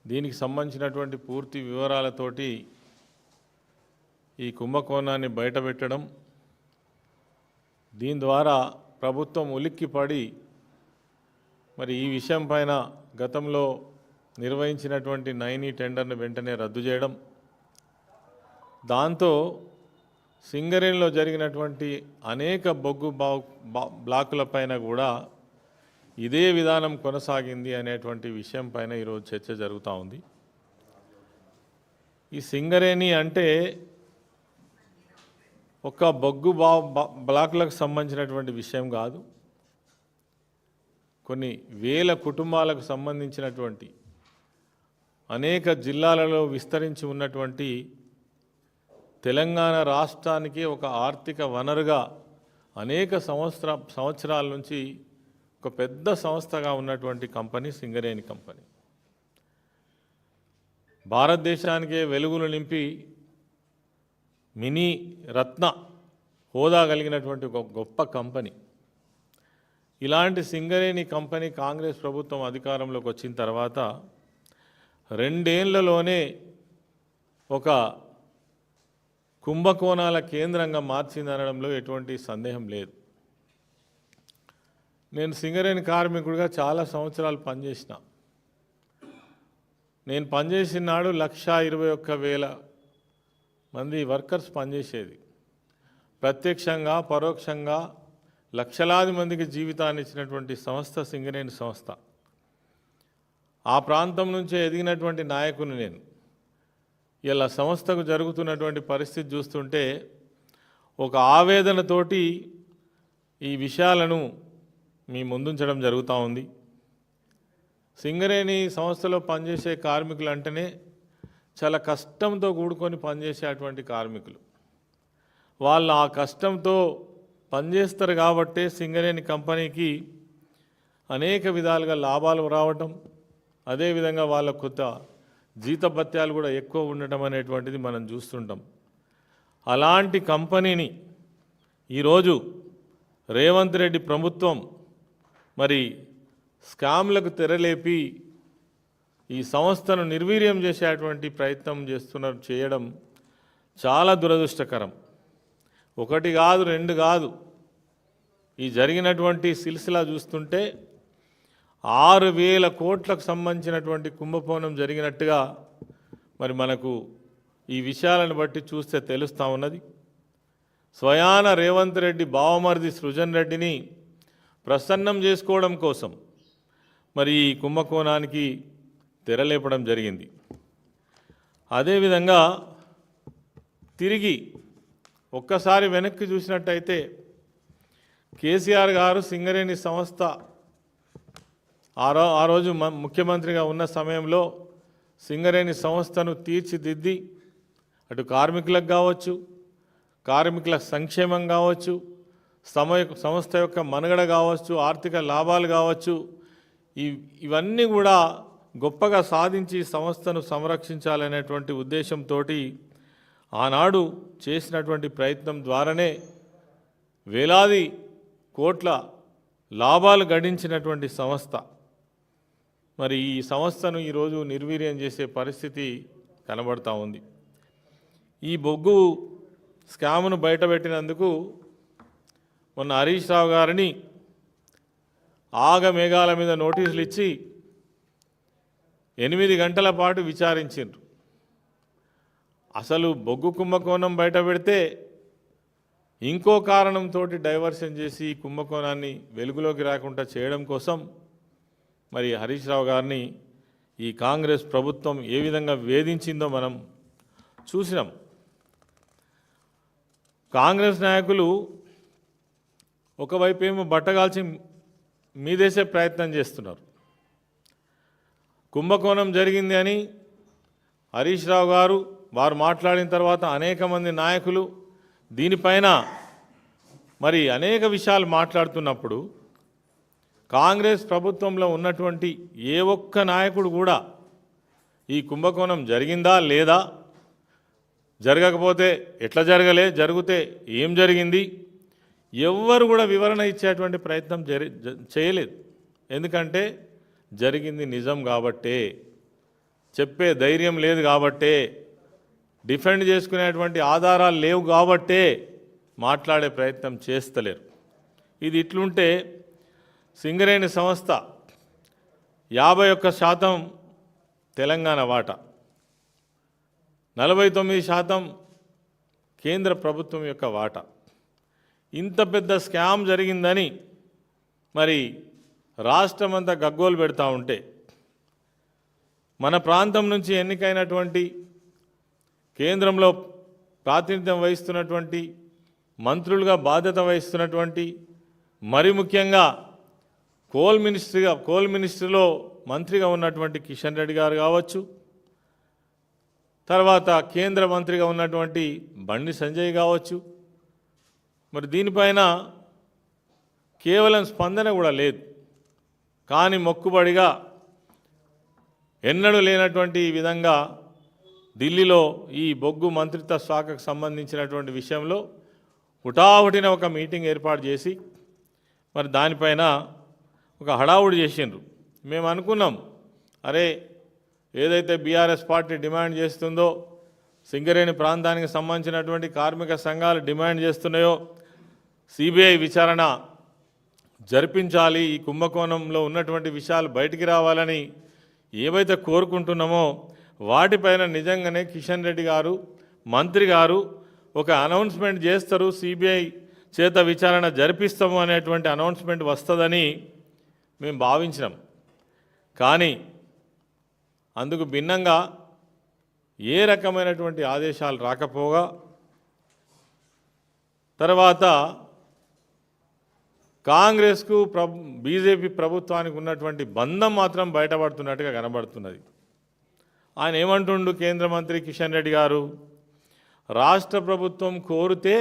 దీనికి సంబంధించినటువంటి పూర్తి వివరాలతోటి ఈ కుంభకోణాన్ని బయటపెట్టడం, దీని ద్వారా ప్రభుత్వం ఉలిక్కిపడి మరి ఈ విషయం పైన గతంలో నిర్వహించినటువంటి నైనీ టెండర్ను వెంటనే రద్దు చేయడం, దాంతో సింగరేణిలో జరిగినటువంటి అనేక బొగ్గు బ్లాకులపైన కూడా ఇదే విధానం కొనసాగింది అనేటువంటి విషయం పైన ఈరోజు చర్చ జరుగుతూ ఉంది. ఈ సింగరేణి అంటే ఒక బొగ్గు బ్లాకులకు సంబంధించినటువంటి విషయం కాదు, కొన్ని వేల కుటుంబాలకు సంబంధించినటువంటి అనేక జిల్లాలలో విస్తరించి ఉన్నటువంటి తెలంగాణ రాష్ట్రానికి ఒక ఆర్థిక వనరుగా అనేక సంవత్సరాల నుంచి ఒక పెద్ద సంస్థగా ఉన్నటువంటి కంపెనీ సింగరేణి కంపెనీ. భారతదేశానికే వెలుగులు నింపి మినీ రత్న హోదా కలిగినటువంటి ఒక గొప్ప కంపెనీ. ఇలాంటి సింగరేణి కంపెనీ కాంగ్రెస్ ప్రభుత్వం అధికారంలోకి వచ్చిన తర్వాత 2 ఏళ్లలోనే ఒక కుంభకోణాల కేంద్రంగా మార్చిందనడంలో ఎటువంటి సందేహం లేదు. నేను సింగరేణి కార్మికుడిగా చాలా సంవత్సరాలు పనిచేసిన. నేను పనిచేసిన నాడు 1,21,000 మంది వర్కర్స్ పనిచేసేది. ప్రత్యక్షంగా పరోక్షంగా లక్షలాది మందికి జీవితాన్ని ఇచ్చినటువంటి సంస్థ సింగరేణి సంస్థ. ఆ ప్రాంతం నుంచే ఎదిగినటువంటి నాయకుని నేను. ఇలా సంస్థకు జరుగుతున్నటువంటి పరిస్థితి చూస్తుంటే ఒక ఆవేదనతోటి ఈ విషయాలను మీ ముందుంచడం జరుగుతూ ఉంది. సింగరేణి సంస్థలో పనిచేసే కార్మికులు అంటేనే చాలా కష్టంతో కూడుకొని పనిచేసేటువంటి కార్మికులు. వాళ్ళు ఆ కష్టంతో పనిచేస్తారు కాబట్టే సింగరేణి కంపెనీకి అనేక విధాలుగా లాభాలు రావటం, అదేవిధంగా వాళ్ళ కొత్త జీతభత్యాలు కూడా ఎక్కువ ఉండటం అనేటువంటిది మనం చూస్తుంటాం. అలాంటి కంపెనీని ఈరోజు రేవంత్ రెడ్డి ప్రభుత్వం మరి స్కామ్లకు తెరలేపి ఈ సంస్థను నిర్వీర్యం చేసేటువంటి ప్రయత్నం చేయడం చాలా దురదృష్టకరం. 1 కాదు 2 కాదు, ఈ జరిగినటువంటి సిల్సిలా చూస్తుంటే 6,000 కోట్లకు సంబంధించినటువంటి కుంభకోణం జరిగినట్టుగా మరి మనకు ఈ విషయాలను బట్టి చూస్తే తెలుస్తూ ఉన్నది. స్వయాన రేవంత్ రెడ్డి బావమరిది సృజన్ రెడ్డిని ప్రసన్నం చేసుకోవడం కోసం మరి ఈ కుంభకోణానికి తెరలేపడం జరిగింది. అదేవిధంగా తిరిగి ఒక్కసారి వెనక్కి చూసినట్టయితే కేసీఆర్ గారు సింగరేణి సంస్థ ఆ రోజు ముఖ్యమంత్రిగా ఉన్న సమయంలో సింగరేణి సంస్థను తీర్చిదిద్ది అటు కార్మికులకు కావచ్చు, కార్మికుల సంక్షేమం కావచ్చు, సంస్థ యొక్క మనుగడ కావచ్చు, ఆర్థిక లాభాలు కావచ్చు, ఇవన్నీ కూడా గొప్పగా సాధించి సంస్థను సంరక్షించాలనేటువంటి ఉద్దేశంతో ఆనాడు చేసినటువంటి ప్రయత్నం ద్వారానే వేలాది కోట్ల లాభాలు గడించినటువంటి సంస్థ మరి ఈ సంస్థను ఈరోజు నిర్వీర్యం చేసే పరిస్థితి కనబడతా ఉంది. ఈ బొగ్గు స్కామ్ను బయటపెట్టినందుకు మొన్న హరీష్ రావు గారిని ఆగమేఘాల మీద నోటీసులు ఇచ్చి 8 గంటల పాటు విచారించారు. అసలు బొగ్గు కుంభకోణం బయట పెడితే ఇంకో కారణంతో డైవర్షన్ చేసి ఈ కుంభకోణాన్ని వెలుగులోకి రాకుండా చేయడం కోసం మరి హరీష్ రావు గారిని ఈ కాంగ్రెస్ ప్రభుత్వం ఏ విధంగా వేధించిందో మనం చూసినాం. కాంగ్రెస్ నాయకులు ఒకవైపు ఏమో బట్టగాల్చి మీదేసే ప్రయత్నం చేస్తున్నారు. కుంభకోణం జరిగింది అని హరీష్ రావు గారు వారు మాట్లాడిన తర్వాత అనేక మంది నాయకులు దీనిపైన మరి అనేక విషయాలు మాట్లాడుతున్నప్పుడు కాంగ్రెస్ ప్రభుత్వంలో ఉన్నటువంటి ఏ ఒక్క నాయకుడు కూడా ఈ కుంభకోణం జరిగిందా లేదా, జరగకపోతే ఎట్లా జరగలే, జరిగితే ఏం జరిగింది, ఎవ్వరు కూడా వివరణ ఇచ్చేటువంటి ప్రయత్నం చేయలేదు. ఎందుకంటే జరిగింది నిజం కాబట్టే. చెప్పే ధైర్యం లేదు కాబట్టే, డిఫెండ్ చేసుకునేటువంటి ఆధారాలు లేవు కాబట్టే మాట్లాడే ప్రయత్నం చేస్తలేరు. ఇది ఇట్లుంటే సింగరేణి సంస్థ 51% తెలంగాణ వాటా, 49% కేంద్ర ప్రభుత్వం యొక్క వాటా. ఇంత పెద్ద స్కామ్ జరిగిందని మరి రాష్ట్రమంతా గగ్గోలు పెడతా ఉంటే, మన ప్రాంతం నుంచి ఎన్నికైనటువంటి కేంద్రంలో ప్రాతినిధ్యం వహిస్తున్నటువంటి మంత్రులుగా బాధ్యత వహిస్తున్నటువంటి, మరి ముఖ్యంగా కోల్ మినిస్ట్రీలో మంత్రిగా ఉన్నటువంటి కిషన్ రెడ్డి గారు కావచ్చు, తర్వాత కేంద్ర మంత్రిగా ఉన్నటువంటి బండి సంజయ్ కావచ్చు, మరి దీనిపైన కేవలం స్పందన కూడా లేదు. కానీ మొక్కుబడిగా ఎన్నడూ లేనటువంటి ఈ విధంగా ఢిల్లీలో ఈ బొగ్గు మంత్రిత్వ శాఖకు సంబంధించినటువంటి విషయంలో హుటాహుటిన ఒక మీటింగ్ ఏర్పాటు చేసి మరి దానిపైన ఒక హడావుడి చేసిండ్రు. మేము అనుకున్నాం, అరే ఏదైతే బీఆర్ఎస్ పార్టీ డిమాండ్ చేస్తుందో, సింగరేణి ప్రాంతానికి సంబంధించినటువంటి కార్మిక సంఘాలు డిమాండ్ చేస్తున్నాయో, సిబిఐ విచారణ జరిపించాలి, ఈ కుంభకోణంలో ఉన్నటువంటి విషయాలు బయటికి రావాలని ఏవైతే కోరుకుంటున్నామో వాటిపైన నిజంగానే కిషన్ రెడ్డి గారు మంత్రి గారు ఒక అనౌన్స్మెంట్ చేస్తారు, సిబిఐ చేత విచారణ జరిపిస్తాము అనేటువంటి అనౌన్స్మెంట్ వస్తుందని మేము భావించినాం. కానీ అందుకు భిన్నంగా ఏ రకమైనటువంటి ఆదేశాలు రాకపోగా తర్వాత కాంగ్రెస్కు బీజేపీ ప్రభుత్వానికి ఉన్నటువంటి బంధం మాత్రం బయటపడుతున్నట్టుగా కనబడుతున్నది. ఆయన ఏమంటుండు కేంద్ర మంత్రి కిషన్ రెడ్డి గారు, రాష్ట్ర ప్రభుత్వం కోరితే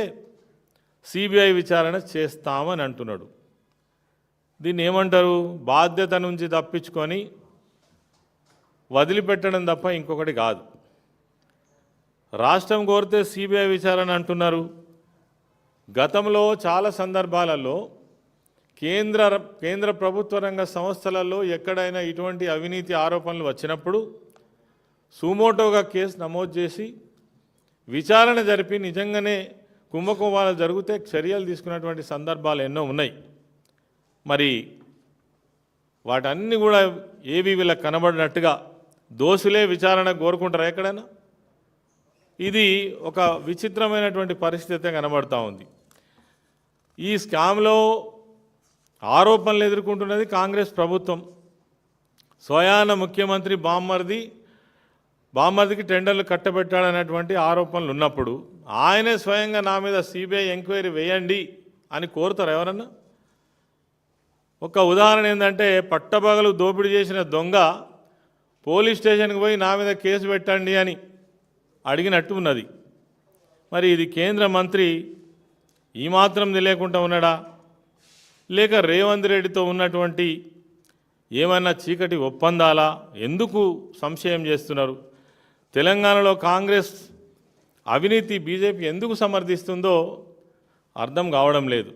సిబిఐ విచారణ చేస్తామని అంటున్నాడు. దీన్ని ఏమంటారు? బాధ్యత నుంచి తప్పించుకొని వదిలిపెట్టడం తప్ప ఇంకొకటి కాదు. రాష్ట్రం కోరితే సిబిఐ విచారణ అంటున్నారు. గతంలో చాలా సందర్భాలలో కేంద్ర ప్రభుత్వ రంగ సంస్థలలో ఎక్కడైనా ఇటువంటి అవినీతి ఆరోపణలు వచ్చినప్పుడు సుమోటోగా కేసు నమోదు చేసి విచారణ జరిపి నిజంగానే కుంభకోణాలు జరిగితే చర్యలు తీసుకున్నటువంటి సందర్భాలు ఎన్నో ఉన్నాయి. మరి వాటన్నీ కూడా ఏవి వీళ్ళకి కనబడినట్టుగా దోషులే విచారణ కోరుకుంటారా ఎక్కడైనా? ఇది ఒక విచిత్రమైనటువంటి పరిస్థితి కనబడుతూ ఉంది. ఈ స్కామ్లో ఆరోపణలు ఎదుర్కొంటున్నది కాంగ్రెస్ ప్రభుత్వం. స్వయాన ముఖ్యమంత్రి బామ్మర్దికి టెండర్లు కట్టబెట్టాడనేటువంటి ఆరోపణలు ఉన్నప్పుడు ఆయనే స్వయంగా నా మీద సిబిఐ ఎంక్వైరీ వేయండి అని కోరుతారు ఎవరన్నా? ఒక ఉదాహరణ ఏంటంటే, పట్టపగలు దోపిడీ చేసిన దొంగ పోలీస్ స్టేషన్కి పోయి నా మీద కేసు పెట్టండి అని అడిగినట్టు ఉన్నది. మరి ఇది కేంద్ర మంత్రి ఈ మాత్రం తెలియకుండా ఉన్నాడా? లేక రేవంత్ రెడ్డితో ఉన్నటువంటి ఏమన్నా చీకటి ఒప్పందాలా? ఎందుకు సంశయం చేస్తున్నారు? తెలంగాణలో కాంగ్రెస్ అవినీతి బీజేపీ ఎందుకు సమర్థిస్తుందో అర్థం కావడం లేదు.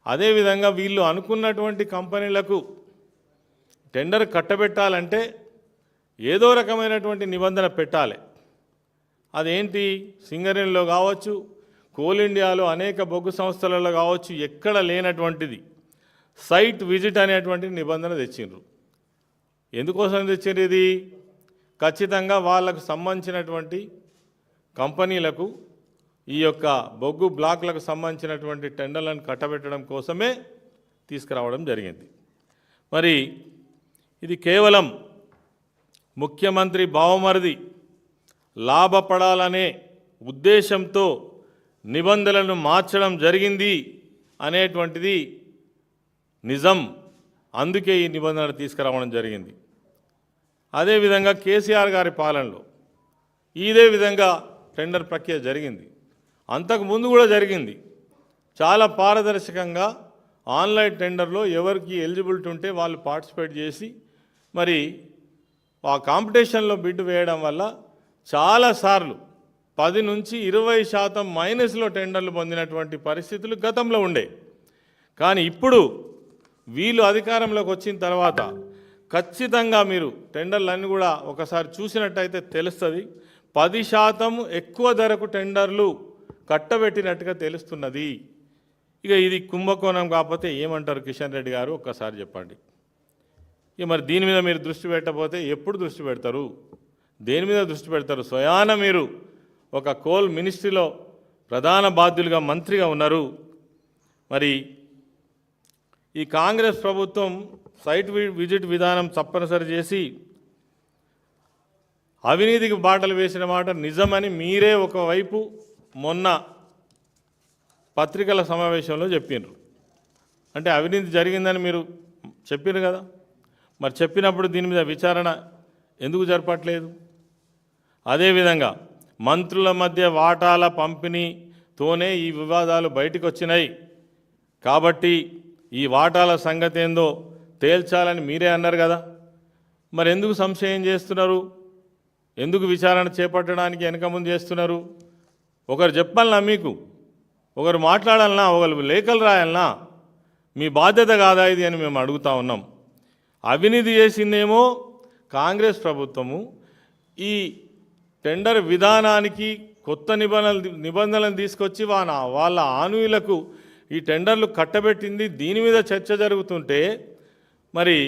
అదేవిధంగా వీళ్ళు అనుకున్నటువంటి కంపెనీలకు టెండర్ కట్టబెట్టాలంటే ఏదో రకమైనటువంటి నిబంధన పెట్టాలి. అదేంటి? సింగరేణిలో కావచ్చు, కోల్ ఇండియాలో అనేక బొగ్గు సంస్థలలో కావచ్చు, ఎక్కడ లేనటువంటిది సైట్ విజిట్ అనేటువంటి నిబంధన తెచ్చిండ్రు. ఎందుకోసం తెచ్చిండ్రు ఇది? ఖచ్చితంగా వాళ్ళకు సంబంధించినటువంటి కంపెనీలకు ఈ యొక్క బొగ్గు బ్లాక్లకు సంబంధించినటువంటి టెండర్లను కట్టబెట్టడం కోసమే తీసుకురావడం జరిగింది. మరి ఇది కేవలం ముఖ్యమంత్రి బావమరిది లాభపడాలనే ఉద్దేశంతో నిబంధనలను మార్చడం జరిగింది అనేటువంటిది నిజం. అందుకే ఈ నిబంధనలు తీసుకురావడం జరిగింది. అదేవిధంగా కేసీఆర్ గారి పాలనలో ఇదే విధంగా టెండర్ ప్రక్రియ జరిగింది. అంతకుముందు కూడా జరిగింది. చాలా పారదర్శకంగా ఆన్లైన్ టెండర్లో ఎవరికి ఎలిజిబిలిటీ ఉంటే వాళ్ళు పార్టిసిపేట్ చేసి మరి ఆ కాంపిటీషన్లో బిడ్ వేయడం వల్ల చాలాసార్లు 10 నుంచి 20% మైనస్లో టెండర్లు పొందినటువంటి పరిస్థితులు గతంలో ఉండే. కానీ ఇప్పుడు వీళ్ళు అధికారంలోకి వచ్చిన తర్వాత ఖచ్చితంగా మీరు టెండర్లన్నీ కూడా ఒకసారి చూసినట్టయితే తెలుస్తుంది. 10% ఎక్కువ ధరకు టెండర్లు కట్టబెట్టినట్టుగా తెలుస్తున్నది. ఇక ఇది కుంభకోణం కాకపోతే ఏమంటారు కిషన్ రెడ్డి గారు, ఒక్కసారి చెప్పండి. ఇక మరి దీని మీద మీరు దృష్టి పెట్టకపోతే ఎప్పుడు దృష్టి పెడతారు? దేని మీద దృష్టి పెడతారు? స్వయాన మీరు ఒక కోల్ మినిస్ట్రీలో ప్రధాన బాధ్యులుగా మంత్రిగా ఉన్నారు. మరి ఈ కాంగ్రెస్ ప్రభుత్వం సైట్ విజిట్ విధానం తప్పనిసరి చేసి అవినీతికి బాటలు వేసిన మాట నిజమని మీరే ఒకవైపు మొన్న పత్రికల సమావేశంలో చెప్పినారు. అంటే అవినీతి జరిగిందని మీరు చెప్పారు కదా, మరి చెప్పినప్పుడు దీని మీద విచారణ ఎందుకు జరపట్లేదు? అదేవిధంగా మంత్రుల మధ్య వాటాల పంపిణీతోనే ఈ వివాదాలు బయటకు వచ్చినాయి కాబట్టి ఈ వాటాల సంగతి ఏందో తేల్చాలని మీరే అన్నారు కదా, మరి ఎందుకు సంశయం చేస్తున్నారు? ఎందుకు విచారణ చేపట్టడానికి వెనక ముందు చేస్తున్నారు? ఒకరు చెప్పాలన్నా, మీకు ఒకరు మాట్లాడాలన్నా, ఒకరు లేఖలు రాయాలన్నా మీ బాధ్యత కాదా ఇది అని మేము అడుగుతా ఉన్నాం. అవినీతి చేసిందేమో కాంగ్రెస్ ప్రభుత్వము, ఈ టెండర్ విధానానికి కొత్త నిబంధనలను తీసుకొచ్చి వాళ్ళ ఆనువులకు ఈ టెండర్లు కట్టబెట్టింది. దీని మీద చర్చ జరుగుతుంటే మరి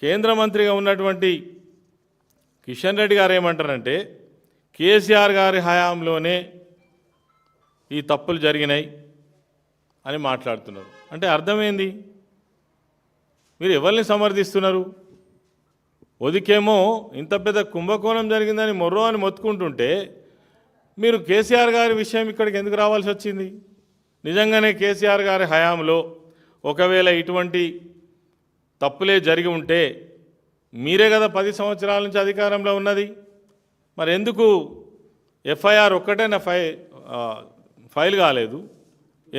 కేంద్ర మంత్రిగా ఉన్నటువంటి కిషన్ రెడ్డి గారు ఏమంటారంటే కేసీఆర్ గారి హయాంలోనే ఈ తప్పులు జరిగినాయి అని మాట్లాడుతున్నారు. అంటే అర్థమైంది, మీరు ఎవరిని సమర్థిస్తున్నారు? ఒదికేమో ఇంత పెద్ద కుంభకోణం జరిగిందని మొర్రో అని మొత్తుకుంటుంటే మీరు కేసీఆర్ గారి విషయం ఇక్కడికి ఎందుకు రావాల్సి వచ్చింది? నిజంగానే కేసీఆర్ గారి హయాంలో ఒకవేళ ఇటువంటి తప్పులే జరిగి ఉంటే మీరే కదా 10 సంవత్సరాల నుంచి అధికారంలో ఉన్నది, మరి ఎందుకు ఎఫ్ఐఆర్ ఒక్కటైనా ఫైల్ కాలేదు?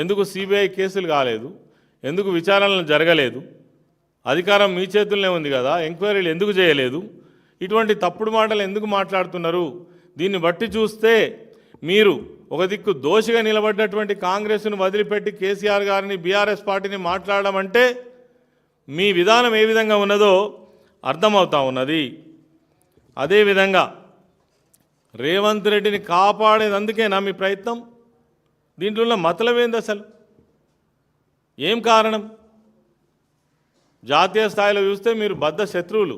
ఎందుకు సిబిఐ కేసులు కాలేదు? ఎందుకు విచారణలు జరగలేదు? అధికారం మీ చేతుల్లోనే ఉంది కదా, ఎంక్వైరీలు ఎందుకు చేయలేదు? ఇటువంటి తప్పుడు మాటలు ఎందుకు మాట్లాడుతున్నారు? దీన్ని బట్టి చూస్తే మీరు ఒక దిక్కు దోషిగా నిలబడ్డటువంటి కాంగ్రెస్ను వదిలిపెట్టి కేసీఆర్ గారిని, బీఆర్ఎస్ పార్టీని మాట్లాడడం అంటే మీ విధానం ఏ విధంగా ఉన్నదో అర్థమవుతా ఉన్నది. అదేవిధంగా రేవంత్ రెడ్డిని కాపాడేందుకేనా మీ ప్రయత్నం? దీంట్లో ఉన్న మతలబ్ ఏంది అసలు? ఏం కారణం? జాతీయ స్థాయిలో చూస్తే మీరు బద్ధ శత్రువులు,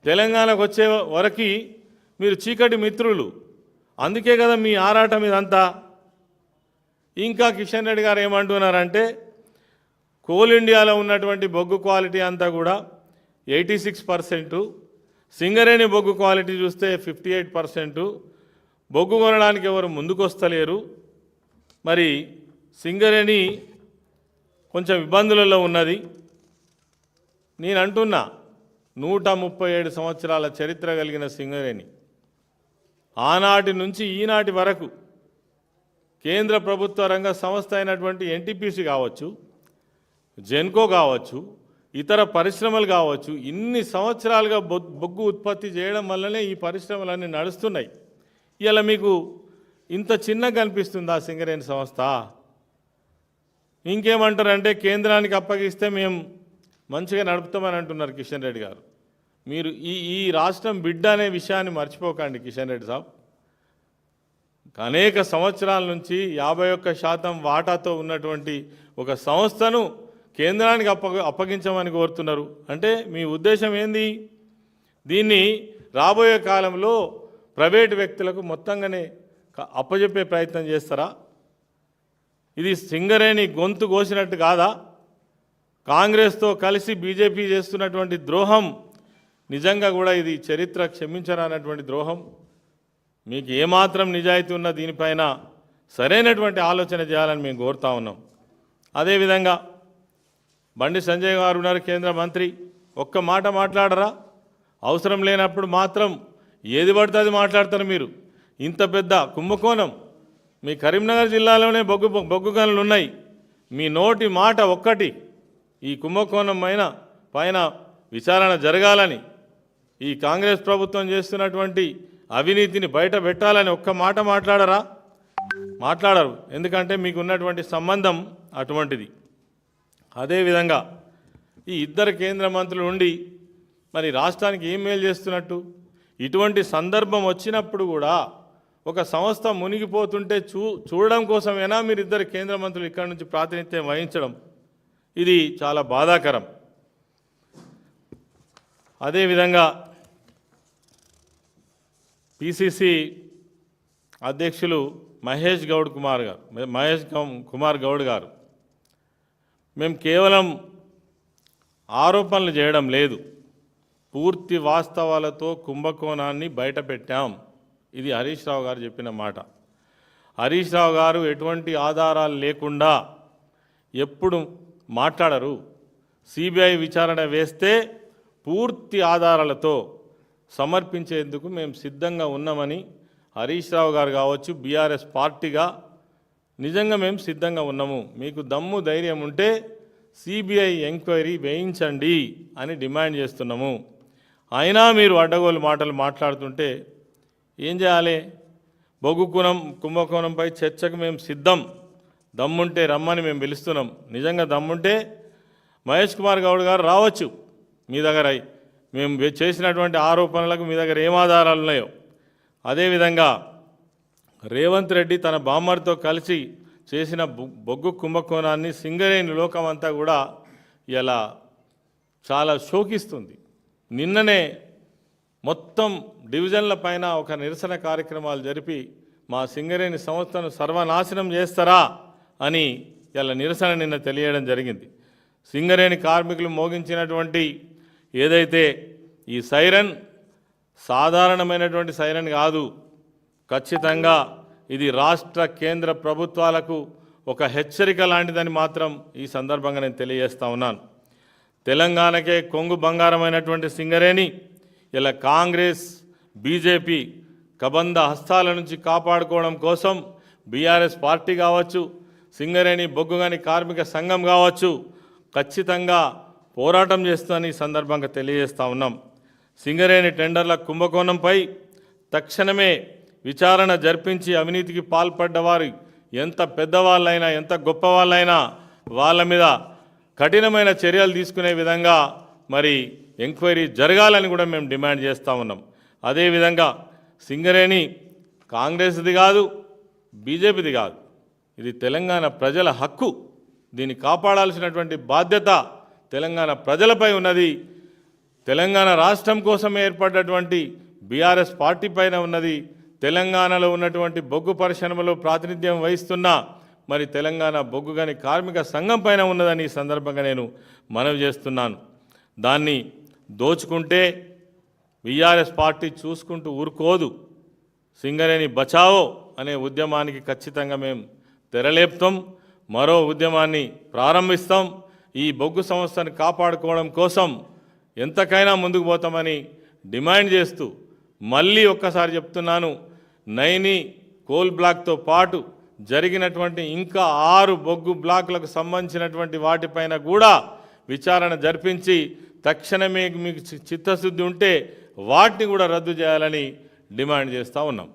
తెలంగాణకు వచ్చే వరకు మీరు చీకటి మిత్రులు. అందుకే కదా మీ ఆరాటం ఇదంతా. ఇంకా కిషన్ రెడ్డి గారు ఏమంటున్నారంటే కోల్ ఇండియాలో ఉన్నటువంటి బొగ్గు క్వాలిటీ అంతా కూడా 86%, సింగరేణి బొగ్గు క్వాలిటీ చూస్తే 58%. బొగ్గు కొనడానికి ఎవరు ముందుకు వస్తలేరు. మరి సింగరేణి కొంచెం ఇబ్బందులలో ఉన్నది. నేను అంటున్నా 137 సంవత్సరాల చరిత్ర కలిగిన సింగరేణి ఆనాటి నుంచి ఈనాటి వరకు కేంద్ర ప్రభుత్వ రంగ సంస్థ అయినటువంటి ఎన్టీపీసీ కావచ్చు, జెన్కో కావచ్చు, ఇతర పరిశ్రమలు కావచ్చు, ఇన్ని సంవత్సరాలుగా బొగ్గు ఉత్పత్తి చేయడం వల్లనే ఈ పరిశ్రమలన్నీ నడుస్తున్నాయి. ఇలా మీకు ఇంత చిన్నగా కనిపిస్తుందా సింగరేణి సంస్థ? ఇంకేమంటారంటే కేంద్రానికి అప్పగిస్తే మేము మంచిగా నడుపుతామని అంటున్నారు కిషన్ రెడ్డి గారు. మీరు ఈ రాష్ట్రం బిడ్డ అనే విషయాన్ని మర్చిపోకండి కిషన్ రెడ్డి సాబ్. అనేక సంవత్సరాల నుంచి 51% వాటాతో ఉన్నటువంటి ఒక సంస్థను కేంద్రానికి అప్పగించమని కోరుతున్నారు. అంటే మీ ఉద్దేశం ఏంది? దీన్ని రాబోయే కాలంలో ప్రైవేటు వ్యక్తులకు మొత్తంగానే అప్పజెప్పే ప్రయత్నం చేస్తారా? ఇది సింగరేణి గొంతు కోసినట్టు కాదా? కాంగ్రెస్తో కలిసి బీజేపీ చేస్తున్నటువంటి ద్రోహం నిజంగా కూడా ఇది చరిత్ర క్షమించరానటువంటి ద్రోహం. మీకు ఏమాత్రం నిజాయితీ ఉన్న దీనిపైన సరైనటువంటి ఆలోచన చేయాలని మేము కోరుతా ఉన్నాం. అదేవిధంగా బండి సంజయ్ గారు ఉన్నారు కేంద్ర మంత్రి, ఒక్క మాట మాట్లాడరా? అవసరం లేనప్పుడు మాత్రం ఏది పడితే అది మాట్లాడతారు మీరు. ఇంత పెద్ద కుంభకోణం మీ కరీంనగర్ జిల్లాలోనే బొగ్గు గనులు ఉన్నాయి. మీ నోటి మాట ఒక్కటి ఈ కుంభకోణం పైన విచారణ జరగాలని, ఈ కాంగ్రెస్ ప్రభుత్వం చేస్తున్నటువంటి అవినీతిని బయట పెట్టాలని ఒక్క మాట మాట్లాడరా? మాట్లాడరు. ఎందుకంటే మీకు ఉన్నటువంటి సంబంధం అటువంటిది. అదేవిధంగా ఈ ఇద్దరు కేంద్ర మంత్రులు ఉండి మరి రాష్ట్రానికి ఏం మేలు చేస్తున్నట్టు? ఇటువంటి సందర్భం వచ్చినప్పుడు కూడా ఒక సంస్థ మునిగిపోతుంటే చూడడం కోసమేనా మీరు ఇద్దరు కేంద్ర మంత్రులు ఇక్కడి నుంచి ప్రాతినిధ్యం వహించడం? ఇది చాలా బాధాకరం. అదేవిధంగా పిసిసి అధ్యక్షులు మహేష్ కుమార్ గౌడ్ గారు మేము కేవలం ఆరోపణలు చేయడం లేదు, పూర్తి వాస్తవాలతో కుంభకోణాన్ని బయటపెట్టాం. ఇది హరీష్ రావు గారు చెప్పిన మాట. హరీష్ రావు గారు ఎటువంటి ఆధారాలు లేకుండా ఎప్పుడు మాట్లాడరు. సిబిఐ విచారణ వేస్తే పూర్తి ఆధారాలతో సమర్పించేందుకు మేము సిద్ధంగా ఉన్నామని హరీష్ రావు గారు కావచ్చు, బీఆర్ఎస్ పార్టీగా నిజంగా మేము సిద్ధంగా ఉన్నాము. మీకు దమ్ము ధైర్యం ఉంటే సిబిఐ ఎంక్వైరీ వేయించండి అని డిమాండ్ చేస్తున్నాము. అయినా మీరు అడ్డగోలు మాటలు మాట్లాడుతుంటే ఏం చేయాలి? బొగ్గు కుంభకోణంపై చర్చకు మేము సిద్ధం. దమ్ముంటే రమ్మని మేము పిలుస్తున్నాం. నిజంగా దమ్ముంటే మహేష్ కుమార్ గౌడ్ గారు రావచ్చు మీ దగ్గర. మేము చేసినటువంటి ఆరోపణలకు మీ దగ్గర ఏం ఆధారాలు ఉన్నాయో. అదేవిధంగా రేవంత్ రెడ్డి తన బామ్మర్తో కలిసి చేసిన బొగ్గు కుంభకోణాన్ని సింగరేణి లోకమంతా కూడా ఇలా చాలా శోకిస్తుంది. నిన్ననే మొత్తం డివిజన్ల పైన ఒక నిరసన కార్యక్రమాలు జరిపి మా సింగరేణి సంస్థను సర్వనాశనం చేస్తారా అని ఇలా నిరసన నిన్న తెలియడం జరిగింది. సింగరేణి కార్మికులు మోగించినటువంటి ఏదైతే ఈ సైరన్ సాధారణమైనటువంటి సైరన్ కాదు, ఖచ్చితంగా ఇది రాష్ట్ర కేంద్ర ప్రభుత్వాలకు ఒక హెచ్చరిక లాంటిదని మాత్రం ఈ సందర్భంగా నేను తెలియజేస్తా ఉన్నాను. తెలంగాణకే కొంగు బంగారమైనటువంటి సింగరేణి ఇలా కాంగ్రెస్ బీజేపీ కబంధ హస్తాల నుంచి కాపాడుకోవడం కోసం బీఆర్ఎస్ పార్టీ కావచ్చు, సింగరేణి బొగ్గుగని కార్మిక సంఘం కావచ్చు, ఖచ్చితంగా పోరాటం చేస్తుందని ఈ సందర్భంగా తెలియజేస్తూ ఉన్నాం. సింగరేణి టెండర్ల కుంభకోణంపై తక్షణమే విచారణ జరిపించి అవినీతికి పాల్పడ్డవారు ఎంత పెద్దవాళ్ళైనా ఎంత గొప్పవాళ్ళైనా వాళ్ళ మీద కఠినమైన చర్యలు తీసుకునే విధంగా మరి ఎంక్వైరీ జరగాలని కూడా మేము డిమాండ్ చేస్తూ ఉన్నాం. అదేవిధంగా సింగరేణి కాంగ్రెస్ది కాదు, బీజేపీది కాదు, ఇది తెలంగాణ ప్రజల హక్కు. దీన్ని కాపాడాల్సినటువంటి బాధ్యత తెలంగాణ ప్రజలపై ఉన్నది. తెలంగాణ రాష్ట్రం కోసం ఏర్పడ్డటువంటి బీఆర్ఎస్ పార్టీ పైన ఉన్నది. తెలంగాణలో ఉన్నటువంటి బొగ్గు పరిశ్రమలో ప్రాతినిధ్యం వహిస్తున్న మరి తెలంగాణ బొగ్గుగని కార్మిక సంఘం పైన ఉన్నదని ఈ సందర్భంగా నేను మనవి చేస్తున్నాను. దాన్ని దోచుకుంటే బీఆర్ఎస్ పార్టీ చూసుకుంటూ ఊరుకోదు. సింగరేణి బచావో అనే ఉద్యమానికి ఖచ్చితంగా మేము తెరలేపుతాం. మరో ఉద్యమాన్ని ప్రారంభిస్తాం. ఈ బొగ్గు సంస్థను కాపాడుకోవడం కోసం ఎంతకైనా ముందుకు పోతామని డిమాండ్ చేస్తూ మళ్ళీ ఒక్కసారి చెప్తున్నాను, నైని కోల్ బ్లాక్తో పాటు జరిగినటువంటి ఇంకా 6 బొగ్గు బ్లాకులకు సంబంధించినటువంటి వాటిపైన కూడా విచారణ జరిపించి తక్షణమే మీకు చిత్తశుద్ధి ఉంటే వాటిని కూడా రద్దు చేయాలని డిమాండ్ చేస్తూ ఉన్నాం.